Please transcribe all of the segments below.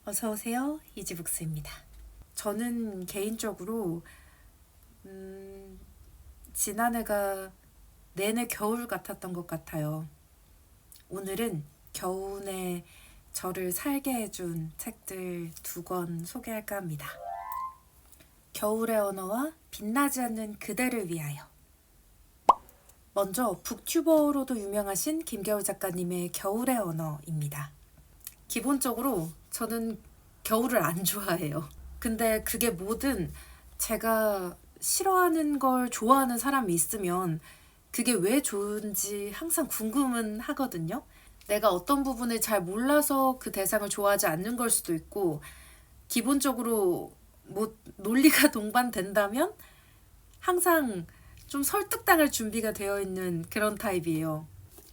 어서 오세요. 이지북스입니다. 저는 개인적으로 지난해가 내내 겨울 같았던 것 같아요. 오늘은 겨울에 저를 살게 해준 책들 2권 소개할까 합니다. 겨울의 언어와 빛나지 않는 그대를 위하여. 먼저 북튜버로도 유명하신 김겨울 작가님의 겨울의 언어입니다. 기본적으로 저는 겨울을 안 좋아해요. 근데 그게 뭐든 제가 싫어하는 걸 좋아하는 사람이 있으면 그게 왜 좋은지 항상 궁금은 하거든요. 내가 어떤 부분을 잘 몰라서 그 대상을 좋아하지 않는 걸 수도 있고, 기본적으로 뭐 논리가 동반된다면 항상 좀 설득당할 준비가 되어 있는 그런 타입이에요.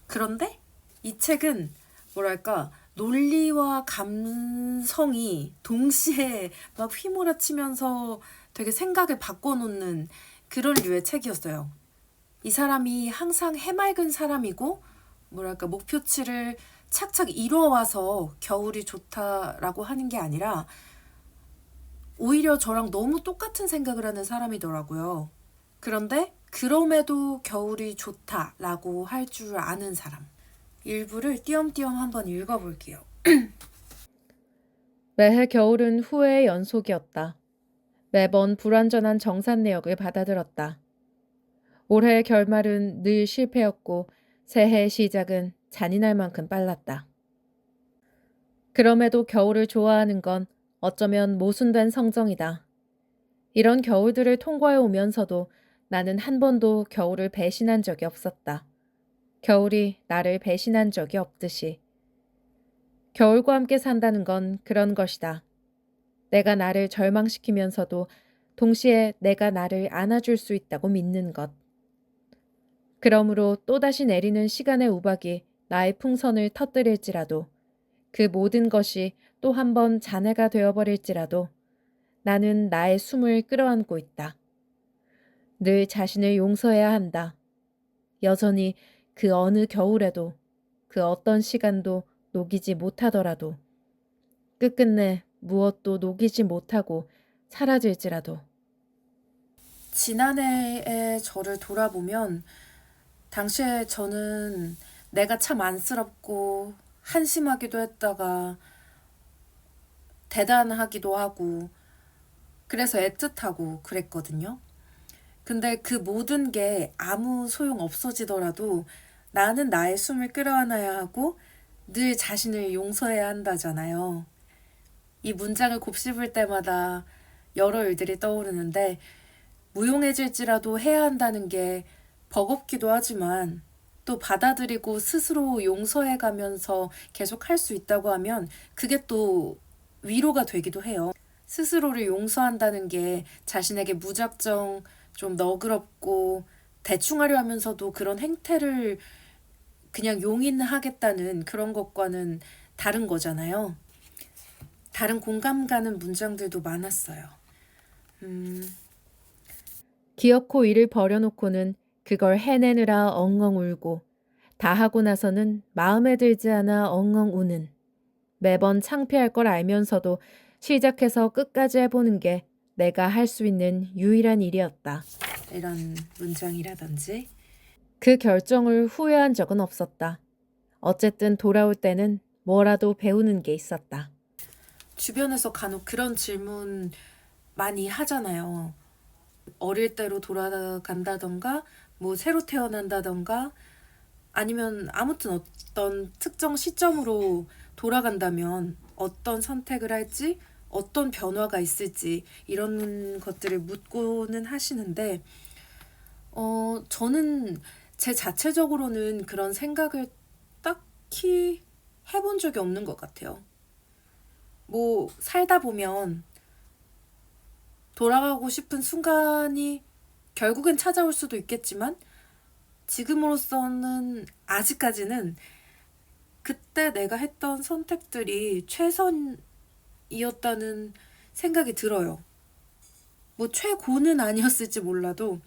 그런데 이 책은 뭐랄까 논리와 감성이 동시에 막 휘몰아치면서 되게 생각을 바꿔놓는 그런 류의 책이었어요. 이 사람이 항상 해맑은 사람이고 뭐랄까 목표치를 착착 이뤄와서 겨울이 좋다라고 하는 게 아니라 오히려 저랑 너무 똑같은 생각을 하는 사람이더라고요. 그런데 그럼에도 겨울이 좋다라고 할 줄 아는 사람. 일부를 띄엄띄엄 한번 읽어볼게요. 매해 겨울은 후회의 연속이었다. 매번 불완전한 정산 내역을 받아들었다. 올해의 결말은 늘 실패였고 새해의 시작은 잔인할 만큼 빨랐다. 그럼에도 겨울을 좋아하는 건 어쩌면 모순된 성정이다. 이런 겨울들을 통과해 오면서도 나는 한 번도 겨울을 배신한 적이 없었다. 겨울이 나를 배신한 적이 없듯이. 겨울과 함께 산다는 건 그런 것이다. 내가 나를 절망시키면서도 동시에 내가 나를 안아줄 수 있다고 믿는 것. 그러므로 또다시 내리는 시간의 우박이 나의 풍선을 터뜨릴지라도 그 모든 것이 또 한 번 잔해가 되어버릴지라도 나는 나의 숨을 끌어안고 있다. 늘 자신을 용서해야 한다. 여전히 그 어느 겨울에도 그 어떤 시간도 녹이지 못하더라도 끝끝내 무엇도 녹이지 못하고 사라질지라도. 지난해의 저를 돌아보면 당시에 저는 내가 참 안쓰럽고 한심하기도 했다가 대단하기도 하고 그래서 애틋하고 그랬거든요. 근데 그 모든 게 아무 소용 없어지더라도 나는 나의 숨을 끌어안아야 하고 늘 자신을 용서해야 한다잖아요. 이 문장을 곱씹을 때마다 여러 일들이 떠오르는데 무용해질지라도 해야 한다는 게 버겁기도 하지만 또 받아들이고 스스로 용서해 가면서 계속 할 수 있다고 하면 그게 또 위로가 되기도 해요. 스스로를 용서한다는 게 자신에게 무작정 좀 너그럽고 대충 하려 하면서도 그런 행태를 그냥 용인하겠다는 그런 것과는 다른 거잖아요. 다른 공감 가는 문장들도 많았어요. 기어코 일을 버려놓고는 그걸 해내느라 엉엉 울고 다 하고 나서는 마음에 들지 않아 엉엉 우는 매번 창피할 걸 알면서도 시작해서 끝까지 해보는 게 내가 할 수 있는 유일한 일이었다. 이런 문장이라든지 그 결정을 후회한 적은 없었다. 어쨌든 돌아올 때는 뭐라도 배우는 게 있었다. 주변에서 간혹 그런 질문 많이 하잖아요. 어릴 때로 돌아간다던가 뭐 새로 태어난다던가 아니면 아무튼 어떤 특정 시점으로 돌아간다면 어떤 선택을 할지 어떤 변화가 있을지 이런 것들을 묻고는 하시는데 저는 제 자체적으로는 그런 생각을 딱히 해본 적이 없는 것 같아요. 뭐 살다 보면 돌아가고 싶은 순간이 결국엔 찾아올 수도 있겠지만 지금으로서는 아직까지는 그때 내가 했던 선택들이 최선이었다는 생각이 들어요. 뭐 최고는 아니었을지 몰라도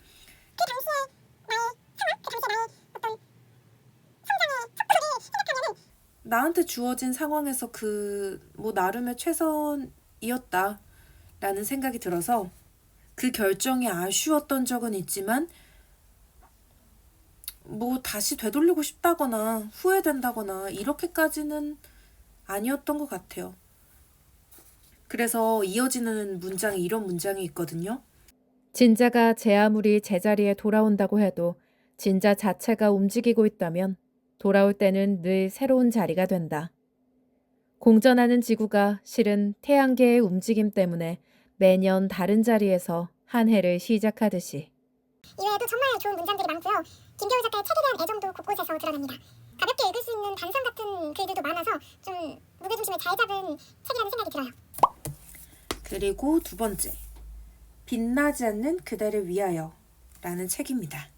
나한테 주어진 상황에서 뭐 나름의 최선이었다 라는 생각이 들어서 그 결정이 아쉬웠던 적은 있지만 뭐 다시 되돌리고 싶다거나 후회된다거나 이렇게까지는 아니었던 것 같아요. 그래서 이어지는 문장이 이런 문장이 있거든요. 진자가 제 아무리 제자리에 돌아온다고 해도 진자 자체가 움직이고 있다면 돌아올 때는 늘 새로운 자리가 된다. 공전하는 지구가 실은 태양계의 움직임 때문에 매년 다른 자리에서 한 해를 시작하듯이. 이외에도 정말 좋은 문장들이 많고요. 김겨울 작가의 책에 대한 애정도 곳곳에서 드러납니다. 가볍게 읽을 수 있는 단상 같은 글들도 많아서 좀 무게중심을 잘 잡은 책이라는 생각이 들어요. 그리고 두 번째, 빛나지 않는 그대를 위하여 라는 책입니다.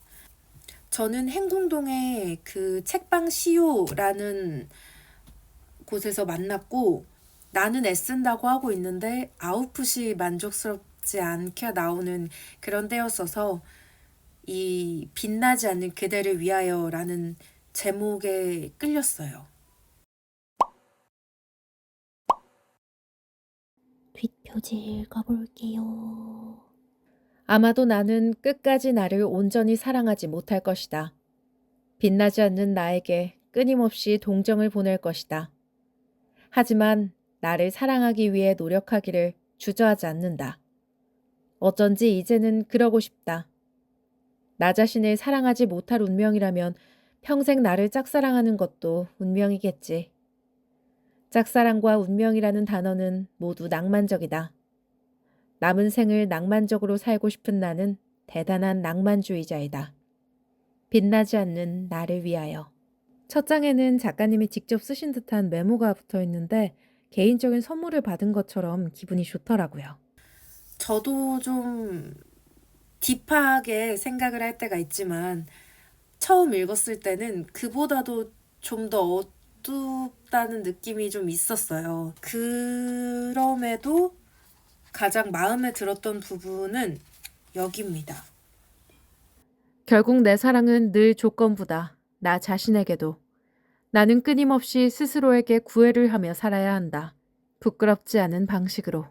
저는 행궁동의 그 책방 시오라는 곳에서 만났고 나는 애쓴다고 하고 있는데 아웃풋이 만족스럽지 않게 나오는 그런 때였어서 이 빛나지 않는 그대를 위하여라는 제목에 끌렸어요. 뒷표지 읽어볼게요. 아마도 나는 끝까지 나를 온전히 사랑하지 못할 것이다. 빛나지 않는 나에게 끊임없이 동정을 보낼 것이다. 하지만 나를 사랑하기 위해 노력하기를 주저하지 않는다. 어쩐지 이제는 그러고 싶다. 나 자신을 사랑하지 못할 운명이라면 평생 나를 짝사랑하는 것도 운명이겠지. 짝사랑과 운명이라는 단어는 모두 낭만적이다. 남은 생을 낭만적으로 살고 싶은 나는 대단한 낭만주의자이다. 빛나지 않는 나를 위하여. 첫 장에는 작가님이 직접 쓰신 듯한 메모가 붙어 있는데 개인적인 선물을 받은 것처럼 기분이 좋더라고요. 저도 좀 딥하게 생각을 할 때가 있지만 처음 읽었을 때는 그보다도 좀 더 어둡다는 느낌이 좀 있었어요. 그럼에도 가장 마음에 들었던 부분은 여기입니다. 결국 내 사랑은 늘 조건부다. 나 자신에게도. 나는 끊임없이 스스로에게 구애를 하며 살아야 한다. 부끄럽지 않은 방식으로.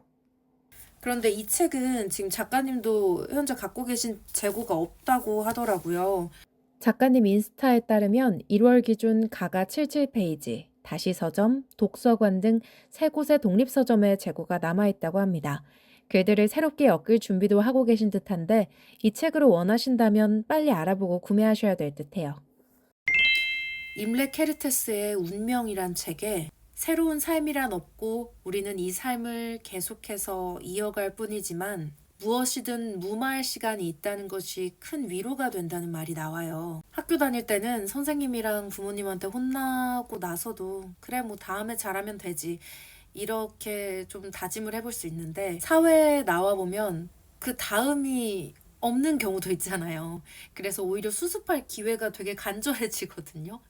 그런데 이 책은 지금 작가님도 현재 갖고 계신 재고가 없다고 하더라고요. 작가님 인스타에 따르면 1월 기준 가가 77페이지, 다시 서점, 독서관 등 3곳의 독립서점에 재고가 남아있다고 합니다. 글들을 새롭게 엮을 준비도 하고 계신 듯한데 이 책으로 원하신다면 빨리 알아보고 구매하셔야 될 듯해요. 임레 케르테스의 운명이란 책에 새로운 삶이란 없고 우리는 이 삶을 계속해서 이어갈 뿐이지만 무엇이든 무마할 시간이 있다는 것이 큰 위로가 된다는 말이 나와요. 학교 다닐 때는 선생님이랑 부모님한테 혼나고 나서도 그래 뭐 다음에 잘하면 되지 이렇게 좀 다짐을 해볼 수 있는데 사회에 나와보면 그 다음이 없는 경우도 있잖아요. 그래서 오히려 수습할 기회가 되게 간절해지거든요.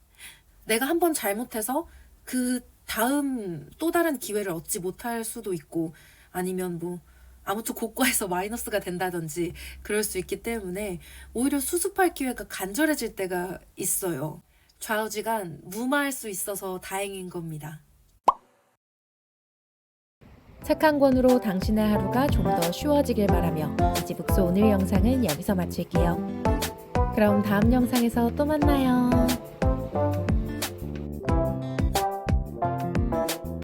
내가 한번 잘못해서 그 다음 또 다른 기회를 얻지 못할 수도 있고 아니면 뭐 아무튼 고과에서 마이너스가 된다든지 그럴 수 있기 때문에 오히려 수습할 기회가 간절해질 때가 있어요. 좌우지간 무마할 수 있어서 다행인 겁니다. 책 한 권으로 당신의 하루가 좀 더 쉬워지길 바라며 이지북소 오늘 영상은 여기서 마칠게요. 그럼 다음 영상에서 또 만나요.